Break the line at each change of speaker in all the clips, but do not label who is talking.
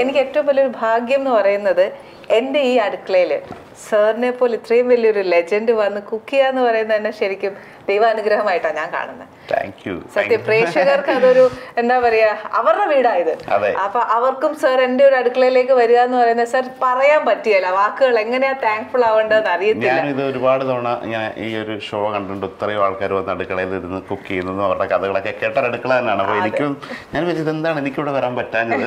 എനിക്ക് ഏറ്റവും വലിയൊരു ഭാഗ്യം എന്ന് പറയുന്നത് എൻ്റെ ഈ അടുക്കളയിൽ സാറിനെ പോലെ ഇത്രയും വലിയൊരു ലെജൻഡ് വന്ന് കുക്ക് ചെയ്യാന്ന് പറയുന്നത് തന്നെ ശരിക്കും ദൈവാനുഗ്രഹമായിട്ടാണ് ഞാൻ കാണുന്നത്. സത്യം പ്രേക്ഷകർക്ക് അതൊരു എന്താ പറയാ അവരുടെ വീടായത്. അപ്പൊ അവർക്കും സാർ എൻ്റെ ഒരു അടുക്കളയിലേക്ക് വരിക എന്ന് പറയുന്നത് സാർ പറയാൻ പറ്റിയല്ല, വാക്കുകൾ എങ്ങനെയാ താങ്ക്ഫുൾ ആവേണ്ടതെന്ന് അറിയത്തില്ല.
ഞാനിത് ഒരുപാട് തവണ ഞാൻ ഈ ഒരു ഷോ കണ്ടിട്ടുണ്ട്. ഇത്രയും ആൾക്കാർ വന്ന് അടുക്കളയിൽ ഇരുന്ന് കുക്ക് ചെയ്യുന്നതും അവരുടെ കഥകളൊക്കെ കേട്ട അടുക്കള തന്നെയാണ്. അപ്പൊ എനിക്കും ഞാൻ വിചാരിച്ചത് എന്താണ് എനിക്കിവിടെ വരാൻ പറ്റാഞ്ഞത്.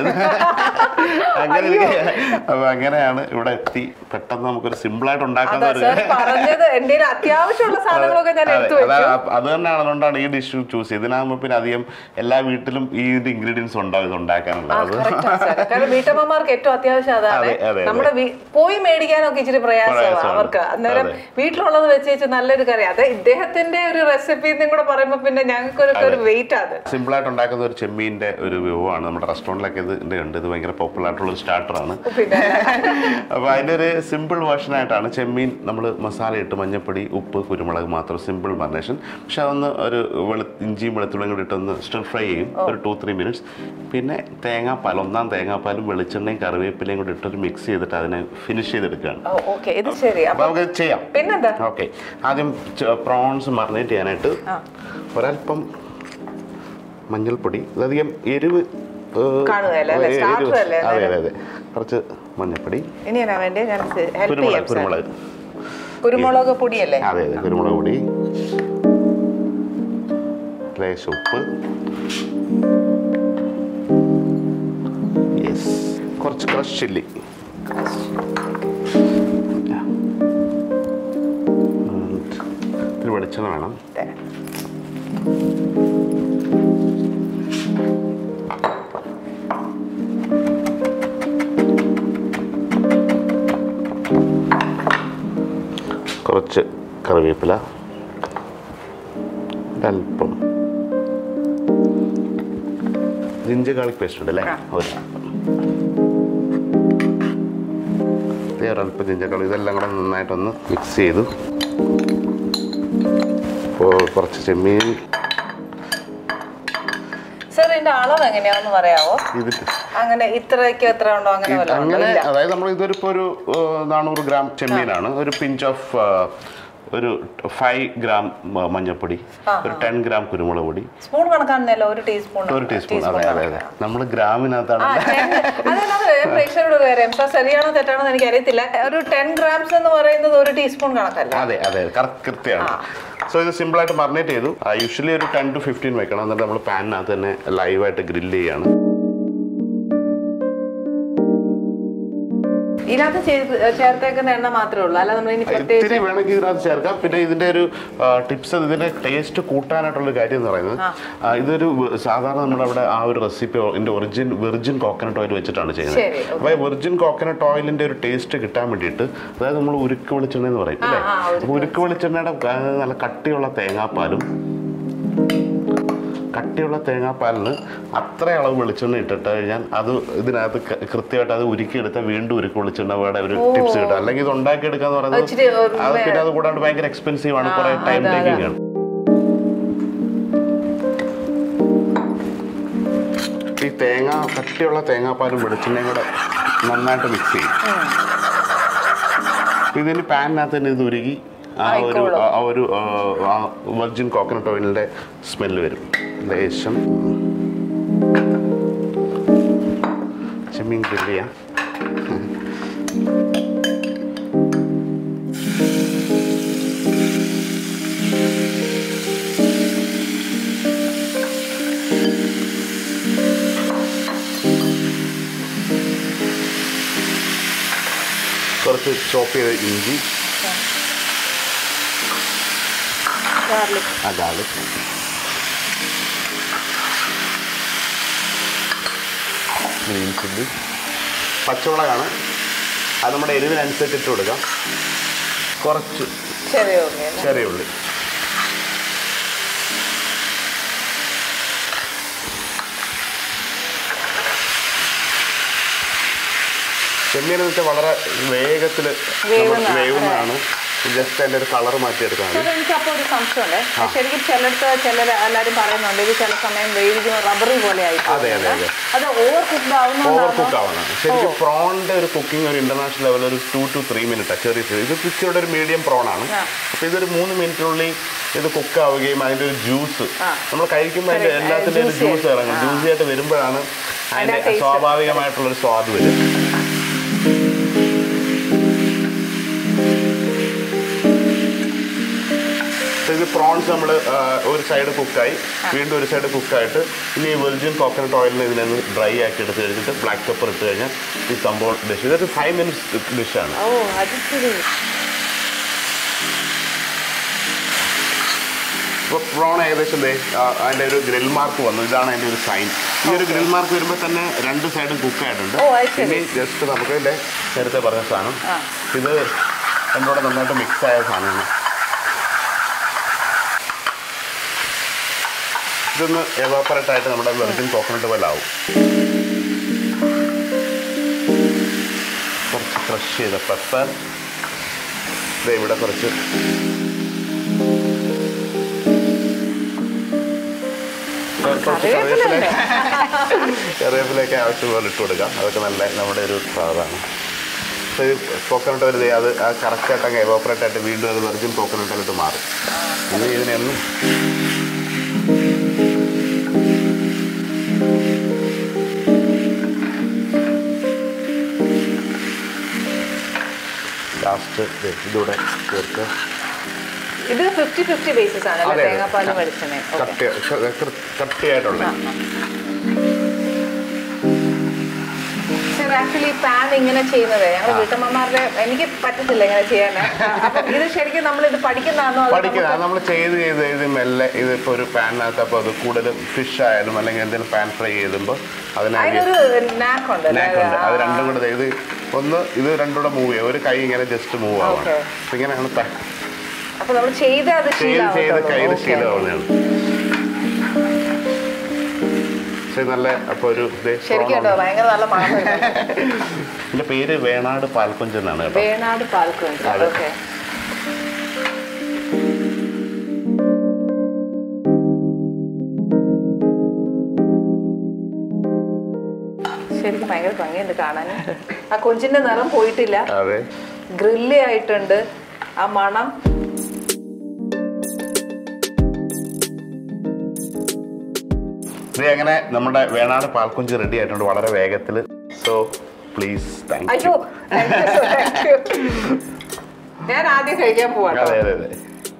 അപ്പൊ അങ്ങനെയാണ് ഇവിടെ എത്തി. പെട്ടെന്ന് നമുക്കൊരു സിമ്പിൾ ആയിട്ട് ഉണ്ടാക്കുന്ന
അത്യാവശ്യമുള്ള സാധനങ്ങളൊക്കെ ഞാൻ എടുത്തു വെച്ചു.
അത് തന്നെയാണ്, അതുകൊണ്ടാണ് ഈ ഡിഷ് ചൂസ് ചെയ്ത്. ഇതിനാകുമ്പോൾ പിന്നെ അധികം എല്ലാ വീട്ടിലും ഈ ഇൻഗ്രീഡിയൻസ് ഉണ്ടാവും ഇത് ഉണ്ടാക്കാനുള്ളത്.
കാരണം വീട്ടമ്മമാർക്ക് ഏറ്റവും അത്യാവശ്യം അതാണ്. നമ്മുടെ പോയി മേടിക്കാനൊക്കെ ഇച്ചിരി പ്രയാസമാണ് അവർക്ക്. അന്നേരം വീട്ടിലുള്ളത് വെച്ച് നല്ലൊരു കറി. അത് ഇദ്ദേഹത്തിന്റെ ഒരു റെസിപ്പി കൂടെ പറയുമ്പോ പിന്നെ ഞങ്ങൾക്ക് ഒരു വെയിറ്റ് ആണ്.
സിമ്പിൾ ആയിട്ട് ഉണ്ടാക്കുന്ന ഒരു ചെമ്മീന്റെ ഒരു വിഭവമാണ്. നമ്മുടെ റെസ്റ്റോറന്റിലൊക്കെ ഇതിന്റെ ഉണ്ട്. ഇത് ഭയങ്കര പോപ്പുലർ ആയിട്ടുള്ള ഒരു സ്റ്റാർട്ടറാണ്. അപ്പൊ അതിന്റെ ഒരു സിമ്പിൾ വേർഷൻ ആയിട്ടാണ് ചെമ്മീൻ നമ്മൾ മസാല ഇട്ട് മഞ്ഞപ്പൊടി ഉപ്പ് കുരുമുളക് മാത്രം സിമ്പിൾ മാരിനേഷൻ. പക്ഷെ അതൊന്ന് ഒരു ഇഞ്ചിയും വെളുത്തുള്ളിയും കൂടി ഇട്ടൊന്ന് സ്റ്റിർ ഫ്രൈ ചെയ്യും ഒരു 2-3 മിനിറ്റ്സ്. പിന്നെ തേങ്ങാപ്പാൽ, ഒന്നാം തേങ്ങാപ്പാലും വെളിച്ചെണ്ണയും കറിവേപ്പിലയും കൂടി ഇട്ടൊരു മിക്സ് ചെയ്തിട്ട് അതിനെ ഫിനിഷ് ചെയ്തെടുക്കുകയാണ്. അപ്പൊ നമുക്ക് ചെയ്യാം. ഓക്കെ, ആദ്യം പ്രോൺസ് മറിനേറ്റ് ചെയ്യാനായിട്ട് ഒരൽപ്പം മഞ്ഞൾപ്പൊടി, അധികം എരിവ് അതെ അതെ അതെ, കുറച്ച് മഞ്ഞൾപ്പൊടി,
കുരുമുളക് പൊടിയല്ലേ?
അതെ അതെ, കുരുമുളക് പൊടി, ലേശം ഉപ്പ്, യെസ്, കുറച്ച് ക്രഷ് ചില്ലി, ഇത്തിരി വെളിച്ചെണ്ണ വേണം. കുറച്ച് കറിവേപ്പില, അല്പം ജിഞ്ചർ ഗാർലിക് പേസ്റ്റ് ഉണ്ട് അല്ലേ, ഒരല്പം ജിഞ്ചർ ഗാർലിക്. ഇതെല്ലാം കൂടെ നന്നായിട്ടൊന്ന് മിക്സ് ചെയ്തു. ഇപ്പോൾ കുറച്ച് ചെമ്മീൻ.
അളവ് എങ്ങനെയാന്ന് പറയാവോ? അങ്ങനെ ഇത്രയ്ക്ക് എത്ര ഉണ്ടോ അങ്ങനെ?
അതായത് നമ്മൾ ഇതൊരിപ്പോ ഒരു 400 ഗ്രാം ചെമ്മീനാണ്. ഒരു പിഞ്ച് ഓഫ് ഒരു 5 ഗ്രാം മഞ്ഞൾപ്പൊടി, ഒരു 10 ഗ്രാം കുരുമുളക് പൊടി.
സ്പൂൺ കണക്കാണല്ലോ, ഒരു ടീസ്പൂൺ.
അതെ അതെ അതെ, നമ്മൾ ഗ്രാമിനകത്താണ്.
പ്രേക്ഷകരോട് കാര്യം ശരിയാണോ തെറ്റാണോ എനിക്ക് അറിയത്തില്ല. ഒരു 10 ഗ്രാംസ് എന്ന് പറയുന്നത് ഒരു ടീസ്പൂൺ കണക്കല്ല.
അതെ അതെ, കൃത്യമാണ്. സോ ഇത് സിമ്പിളായിട്ട് മറിനേറ്റ് ചെയ്തു. യൂഷ്വലി ഒരു 10 to 15 വെക്കണം. എന്നിട്ട് നമ്മൾ പാനിനകത്ത് തന്നെ ലൈവായിട്ട് ഗ്രില്ല് ചെയ്യാണ്.
ഇതിനകത്ത് ചേർത്തേക്കുന്ന എണ്ണ മാത്രമേ ഉള്ളൂ, അല്ല നമ്മൾ
ഇത്തിരി വേണമെങ്കിൽ ഇതിനകത്ത് ചേർക്കാം. പിന്നെ ഇതിന്റെ ഒരു ടിപ്സ്, ഇതിന്റെ ടേസ്റ്റ് കൂട്ടാനായിട്ടുള്ള കാര്യം എന്ന് പറയുന്നത്, ഇതൊരു സാധാരണ നമ്മുടെ അവിടെ ആ ഒരു റെസിപ്പി വെർജിൻ കോക്കനട്ട് ഓയിൽ വെച്ചിട്ടാണ് ചെയ്യുന്നത്. അപ്പോൾ വെർജിൻ കോക്കനട്ട് ഓയിലിന്റെ ഒരു ടേസ്റ്റ് കിട്ടാൻ വേണ്ടിയിട്ട്, അതായത് നമ്മൾ ഉരുക്ക് വെളിച്ചെണ്ണ എന്ന് പറയും അല്ലേ, അപ്പോൾ ഉരുക്ക് വെളിച്ചെണ്ണയുടെ നല്ല കട്ടിയുള്ള തേങ്ങാപ്പാലിന് അത്ര അളവ് വെളിച്ചെണ്ണ ഇട്ടിട്ട് കഴിഞ്ഞാൽ അത് ഇതിനകത്ത് കൃത്യമായിട്ട് അത് ഉരുക്കിയെടുത്താൽ വീണ്ടും ഉരുക്ക് വെളിച്ചെണ്ണയുടെ ഒരു ടിപ്സ് കിട്ടും. അല്ലെങ്കിൽ ഇത് ഉണ്ടാക്കിയെടുക്കാന്ന് പറയുന്നത് അത് പിന്നെ അത് കൂടാണ്ട് ഭയങ്കര എക്സ്പെൻസീവ് ആണ്, കുറെ ടൈം ടേക്കിംഗ് ആണ്. ഈ കട്ടിയുള്ള തേങ്ങാപ്പാലും വെളിച്ചെണ്ണയും കൂടെ നന്നായിട്ട് മിക്സ് ചെയ്യും. ഇതിന് പാനിനകത്ത് തന്നെ ഇത് ഉരുകി ആ ഒരു വെർജിൻ കോക്കനട്ട് ഓയിലിന്റെ സ്മെല്ല് വരും. ലേശം ചെമ്മീൻ ഗ്രില്ല് ചെയ്യാം. കുറച്ച് ചോപ്പ് ചെയ്ത ഇഞ്ചി, ഗാർലിക്, ഗ്രീൻ ചില്ലി, പച്ചമുളകാണ്, അത് നമ്മുടെ എരിവിനനുസരിച്ച് ഇട്ട് കൊടുക്കാം. കുറച്ച് ചെറിയ ഉള്ളി, ചെമ്മീൻ എന്ന് വെച്ചാൽ വളരെ വേഗത്തിൽ വേവുന്നതാണ്. ജസ്റ്റ് അതിൻ്റെ ഒരു കളർ മാറ്റിയെടുക്കാൻ മതി.
എനിക്കപ്പോൾ ഒരു സംശയമുണ്ട്. ശരിക്കും എല്ലാവരും പറയുന്നുണ്ട് ഇത് ചില സമയം വേവിക്കുന്ന റബ്ബർ പോലെ ആയിട്ട്.
അതെ അതെ അതെ,
അത് ഓവർ കുക്ക്
ആവുന്നതാണ്. ശരിക്കും പ്രോണിന്റെ ഒരു കുക്കിംഗ് ഒരു ഇന്റർനാഷണൽ ലെവൽ ഒരു 2 to 3 മിനിറ്റ് ചെറിയ ഇത് ഇച്ചിരി ഒരു മീഡിയം പ്രോൺ ആണ്. അപ്പോൾ ഇതൊരു 3 മിനിറ്റിനുള്ളിൽ ഇത് കുക്ക് ആവുകയും അതിൻ്റെ ഒരു ജ്യൂസ് നമ്മൾ കഴിക്കുമ്പോൾ അതിൻ്റെ എല്ലാത്തിൻ്റെ ഒരു ജ്യൂസ് ഇറങ്ങും. ജ്യൂസി ആയിട്ട് വരുമ്പോഴാണ് അതിൻ്റെ സ്വാഭാവികമായിട്ടുള്ളൊരു സ്വാദ് വരും. ഇത് പ്രോൺസ് നമ്മൾ ഒരു സൈഡ് കുക്കായി വീണ്ടും ഒരു സൈഡ് കുക്കായിട്ട് ഇനി വെർജിൻ കോക്കനട്ട് ഓയിലിന് ഇതിനൊന്ന് ഡ്രൈ ആക്കി എടുത്ത് കഴിഞ്ഞിട്ട് ബ്ലാക്ക് പെപ്പർ ഇട്ട് കഴിഞ്ഞാൽ ഈ സംഭവം ഡിഷ് ഇതൊരു 5 minutes ഡിഷാണ്. ഇപ്പോൾ പ്രോൺ ഏകദേശം അതിൻ്റെ ഒരു ഗ്രിൽ മാർക്ക് വന്നു. ഇതാണ് അതിൻ്റെ ഒരു സൈൻ. ഈ ഒരു ഗ്രിൽ മാർക്ക് വരുമ്പോൾ തന്നെ 2 സൈഡും കുക്കായിട്ടുണ്ട്. ഇനി ജസ്റ്റ് നമുക്ക് ഇതിൻ്റെ നേരത്തെ പറഞ്ഞ സാധനം ഇത് എന്നോട് നന്നായിട്ട് മിക്സ് ആയ സാധനമാണ്. ഇതൊന്ന് എവാപ്പറേറ്റ് ആയിട്ട് നമ്മുടെ വെർജിൻ കോക്കനട്ട് പോലെ ആവും. കുറച്ച് ക്രഷ് ചെയ്ത പെപ്പർ, ഇവിടെ കുറച്ച് കറിവേപ്പിലൊക്കെ ആവശ്യപോലെ ഇട്ട് കൊടുക്കാം. അതൊക്കെ നല്ല നമ്മുടെ ഒരു സാധനമാണ്. കോക്കനട്ട് വരുന്നത് അത് ആ കറക്റ്റായിട്ട് അങ്ങ് എവാപ്പറേറ്റ് ആയിട്ട് വീണ്ടും അത് വെർജിൻ കോക്കനട്ടിലിട്ട് മാറും. ഇനി ഇതിനൊന്നും ലാസ്റ്റ് ഇതൂടെ ചേർത്ത്
ഇത് 50-50 ബേസിസ് ആണ് തേങ്ങാപ്പാലും വെളിച്ചെണ്ണയും
കട്ടിയായിട്ടുള്ള.
ആക്ച്വലി പാൻ ഇങ്ങനെ ചെയ്യുന്നത് ഞങ്ങൾ വീട്ടമ്മമാരുടെ എനിക്ക് പറ്റത്തില്ല ഇങ്ങനെ ചെയ്യാൻ. ഇത് ശരിക്കും നമ്മൾ ഇത് പഠിക്കുന്നതാണോ?
നമ്മൾ ചെയ്ത് മെല്ലെ ഇതിപ്പോൾ ഒരു പാനിനകത്ത് അപ്പോൾ അത് കൂടുതൽ ഫിഷ് ആയാലും അല്ലെങ്കിൽ എന്തെങ്കിലും പാൻ ഫ്രൈ ചെയ്തുമ്പോൾ
അതിനൊരു നാക്കുണ്ട്.
അത് രണ്ടും കൂടെ ഇത് ഒന്ന് ഇത് രണ്ടും കൂടെ മൂവ് ചെയ്യും. ഒരു കൈ ഇങ്ങനെ ജസ്റ്റ് മൂവ് ആവാം. അപ്പം ഇങ്ങനെയാണ്
അപ്പോൾ നമ്മൾ ചെയ്ത്
കയ്യിൽ ശീലമാവുന്നതാണ്. നല്ല അപ്പോൾ ഒരു എൻ്റെ പേര് വേണാട് പാൽക്കൊഞ്ച് എന്നാണ്.
വേണാട് പാൽക്കൊഞ്ച്. ഓക്കെ. ശരിക്കും ഭയങ്കര ഭംഗിയുണ്ട് കാണാൻ. ആ കൊഞ്ചിന്റെ നിറം പോയിട്ടില്ല. ഗ്രില്ലി ആയിട്ടുണ്ട്. ആ മണം
അങ്ങനെ നമ്മുടെ വേണാട് പാൽക്കൊഞ്ച് റെഡി ആയിട്ടുണ്ട് വളരെ വേഗത്തിൽ. സോ പ്ലീസ്
ഞാൻ ആദ്യം കഴിക്കാൻ പോവാണ്.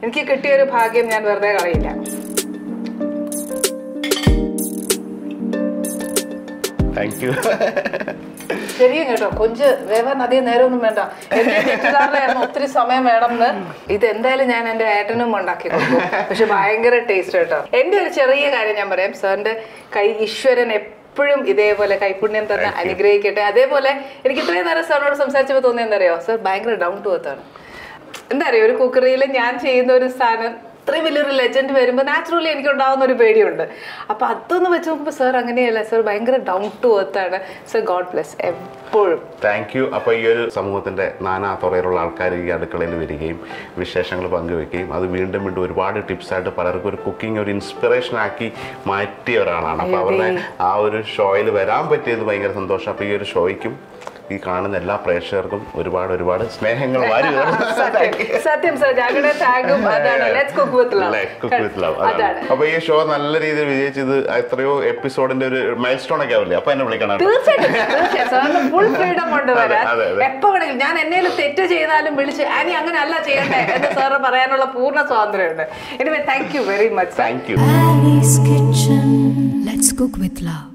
എനിക്ക് കിട്ടിയൊരു ഭാഗ്യം ഞാൻ വെറുതെ കളയില്ല.
Thank you.
ശരിയും കേട്ടോ, കൊഞ്ച് വേവാൻ അധികം നേരമൊന്നും വേണ്ട. ഒത്തിരി സമയം വേണമെന്ന്. ഇത് എന്തായാലും ഞാൻ എന്റെ ഏട്ടനും ഉണ്ടാക്കി കൊടുക്കും. പക്ഷെ ഭയങ്കര ടേസ്റ്റ് കേട്ടോ. എന്റെ ഒരു ചെറിയ കാര്യം ഞാൻ പറയാം. സാറിന്റെ കൈ ഈശ്വരൻ എപ്പോഴും ഇതേപോലെ കൈപുണ്യം തന്നെ അനുഗ്രഹിക്കട്ടെ. അതേപോലെ എനിക്ക് ഇത്രയും നേരം സാറിനോട് സംസാരിച്ചപ്പോൾ തോന്നിയ എന്താ അറിയോ, സാർ ഭയങ്കര ഡൗൺ ടു എർത്ത് ആണ്. എന്താ അറിയോ, ഒരു കുക്കറിയിൽ ഞാൻ ചെയ്യുന്ന ഒരു സാധനം ഇത്രയും വലിയൊരു ലെജൻഡ് വരുമ്പോൾ നാച്ചുറലി എനിക്ക് ഉണ്ടാകുന്ന ഒരു പേടിയുണ്ട്. അപ്പോൾ അതൊന്ന് വെച്ച് നോക്കുമ്പോൾ സാർ അങ്ങനെയല്ല. സാർ ഭയങ്കര ഡൗൺ ടു എർത്ത് ആണ്. സാർ ഗോഡ് ബ്ലെസ് എപ്പോഴും.
Thank you. അപ്പോൾ ഈ ഒരു സമൂഹത്തിൻ്റെ നാനാ തുറയിലുള്ള ആൾക്കാർ ഈ അടുക്കളയിൽ വരികയും വിശേഷങ്ങൾ പങ്കുവെക്കുകയും അത് വീണ്ടും വീണ്ടും ഒരുപാട് ടിപ്സായിട്ട് പലർക്കും ഒരു കുക്കിംഗ് ഒരു ഇൻസ്പിറേഷൻ ആക്കി മാറ്റിയ ഒരാളാണ്. അപ്പോൾ അവരുടെ ആ ഒരു ഷോയിൽ വരാൻ പറ്റിയത് ഭയങ്കര സന്തോഷം. അപ്പോൾ ഈ ഒരു ഷോയ്ക്കും ഈ കാണുന്ന എല്ലാ പ്രേക്ഷകർക്കും ഒരുപാട് ഒരുപാട് സ്നേഹങ്ങൾ വാരി.
സത്യം സർ, ഞങ്ങളുടെ ടാഗും അതാണ്, ലെറ്റ്സ് കുക്ക് വിത്ത് ലവ്.
അപ്പൊ ഈ ഷോ നല്ല രീതിയിൽ വിജയിച്ചത് എത്രയോ എപ്പിസോഡിന്റെ ഒരു മൈൽ സ്റ്റോൺ ഒക്കെ ആവില്ലേ? അപ്പൊ എന്നെ വിളിക്കണം.
തീർച്ചയായിട്ടും ഫുൾ ഫ്രീഡം കൊണ്ടുവരാൻ എപ്പോ വേണമെങ്കിലും. ഞാൻ എന്തെങ്കിലും തെറ്റ് ചെയ്താലും വിളിച്ച് ആനി അങ്ങനെ അല്ല ചെയ്യണ്ടേ എന്ന് സാറ് പറയാനുള്ള പൂർണ്ണ സ്വാതന്ത്ര്യമുണ്ട്. Anyway thank you very much.
Thank you.
Ali's Kitchen. Let's cook with love.